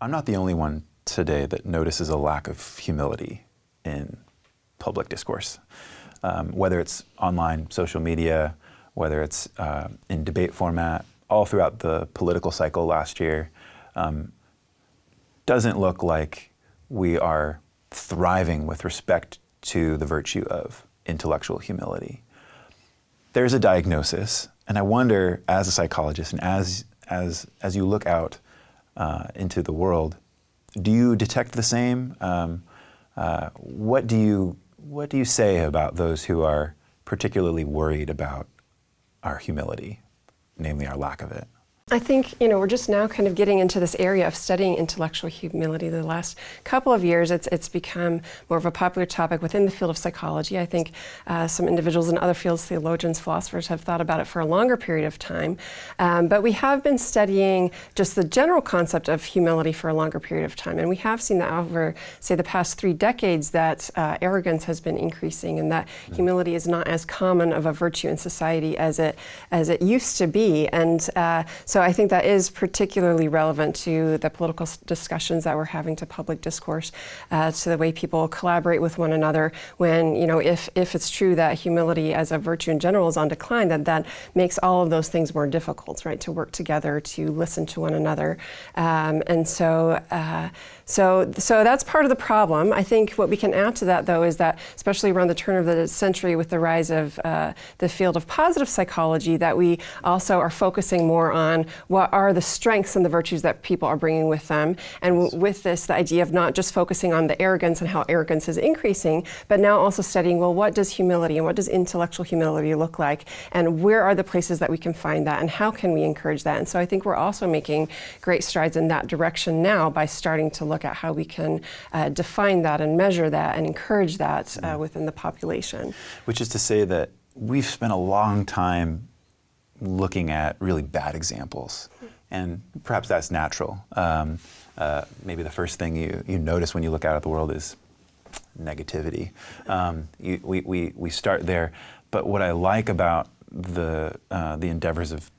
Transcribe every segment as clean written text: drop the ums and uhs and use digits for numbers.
I'm not the only one today that notices a lack of humility in public discourse, whether it's online, social media, whether it's in debate format, all throughout the political cycle last year. Doesn't look like we are thriving with respect to the virtue of intellectual humility. There's a diagnosis, and I wonder, as a psychologist and as you look out into the world, do you detect the same? What do you say about those who are particularly worried about our humility, namely our lack of it? I think, we're just now kind of getting into this area of studying intellectual humility. The last couple of years, it's become more of a popular topic within the field of psychology. I think some individuals in other fields, theologians, philosophers, have thought about it for a longer period of time. But we have been studying just the general concept of humility for a longer period of time. And we have seen that over, say, the past 3 decades, that arrogance has been increasing, and that humility is not as common of a virtue in society as it used to be. And so I think that is particularly relevant to the political discussions that we're having, to public discourse, to the way people collaborate with one another. When, if it's true that humility as a virtue in general is on decline, that makes all of those things more difficult, right? To work together, to listen to one another. And so that's part of the problem. I think what we can add to that, though, is that, especially around the turn of the century with the rise of the field of positive psychology, that we also are focusing more on what are the strengths and the virtues that people are bringing with them. And with this, the idea of not just focusing on the arrogance and how arrogance is increasing, but now also studying, well, what does humility and what does intellectual humility look like? And where are the places that we can find that? And how can we encourage that? And so I think we're also making great strides in that direction now by starting to look at how we can define that and measure that and encourage that within the population. Which is to say that we've spent a long time looking at really bad examples, and perhaps that's natural. Maybe the first thing you notice when you look out at the world is negativity. We start there, but what I like about the endeavors of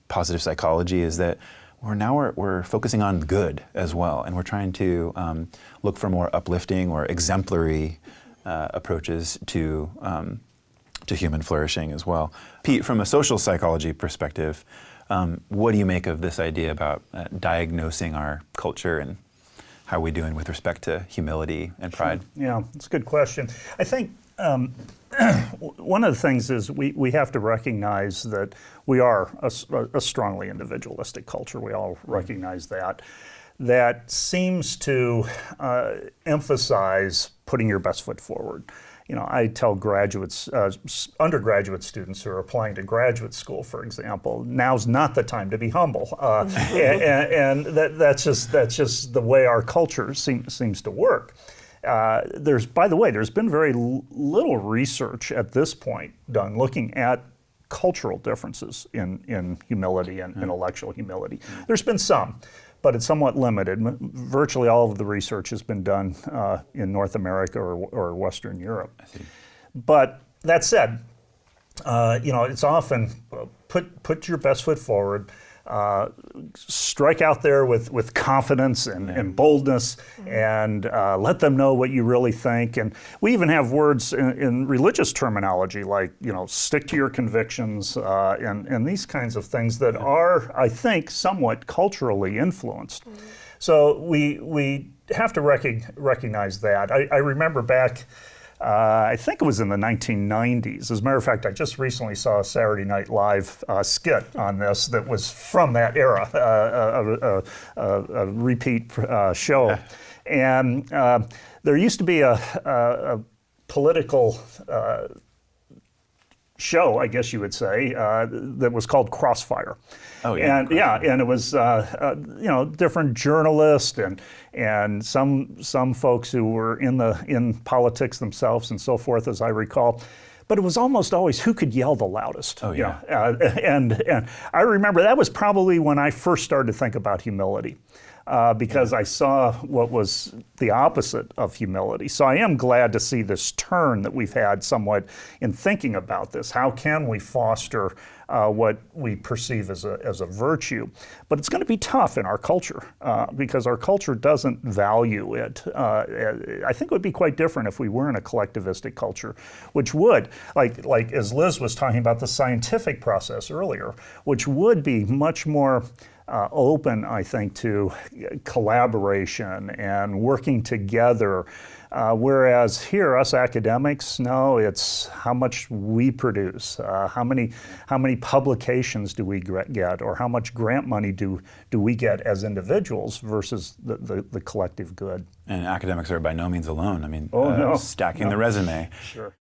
positive psychology is that we're focusing on good as well, and we're trying to look for more uplifting or exemplary approaches to human flourishing as well. Pete, from a social psychology perspective, what do you make of this idea about diagnosing our culture, and how are we doing with respect to humility and pride? Yeah, it's a good question. I think one of the things is we have to recognize that we are a strongly individualistic culture. We all recognize that. That seems to emphasize putting your best foot forward. I tell graduates, undergraduate students who are applying to graduate school, for example, now's not the time to be humble, and that's just the way our culture seems to work. By the way, there's been very little research at this point done looking at cultural differences in humility and intellectual humility. There's been some, but it's somewhat limited. Virtually all of the research has been done in North America or Western Europe. I see. But that said, it's often put your best foot forward, strike out there with confidence and boldness, and let them know what you really think. And we even have words in religious terminology like, stick to your convictions, and these kinds of things that are, I think, somewhat culturally influenced. So we have to recognize that. I remember back, I think it was in the 1990s. As a matter of fact, I just recently saw a Saturday Night Live skit on this that was from that era, a repeat show. And there used to be a political show, I guess you would say, that was called Crossfire. Oh yeah. And it was different journalists and some folks who were in politics themselves and so forth, as I recall. But it was almost always who could yell the loudest. Oh yeah. And I remember that was probably when I first started to think about humility. Because I saw what was the opposite of humility. So I am glad to see this turn that we've had somewhat in thinking about this. How can we foster what we perceive as a virtue. But it's going to be tough in our culture because our culture doesn't value it. I think it would be quite different if we were in a collectivistic culture, which would, like as Liz was talking about the scientific process earlier, which would be much more open, I think, to collaboration and working together. Whereas here, us academics, no, it's how much we produce, how many publications do we get, or how much grant money do we get as individuals versus the collective good. And academics are by no means alone. I mean, no. stacking the resume. Sure.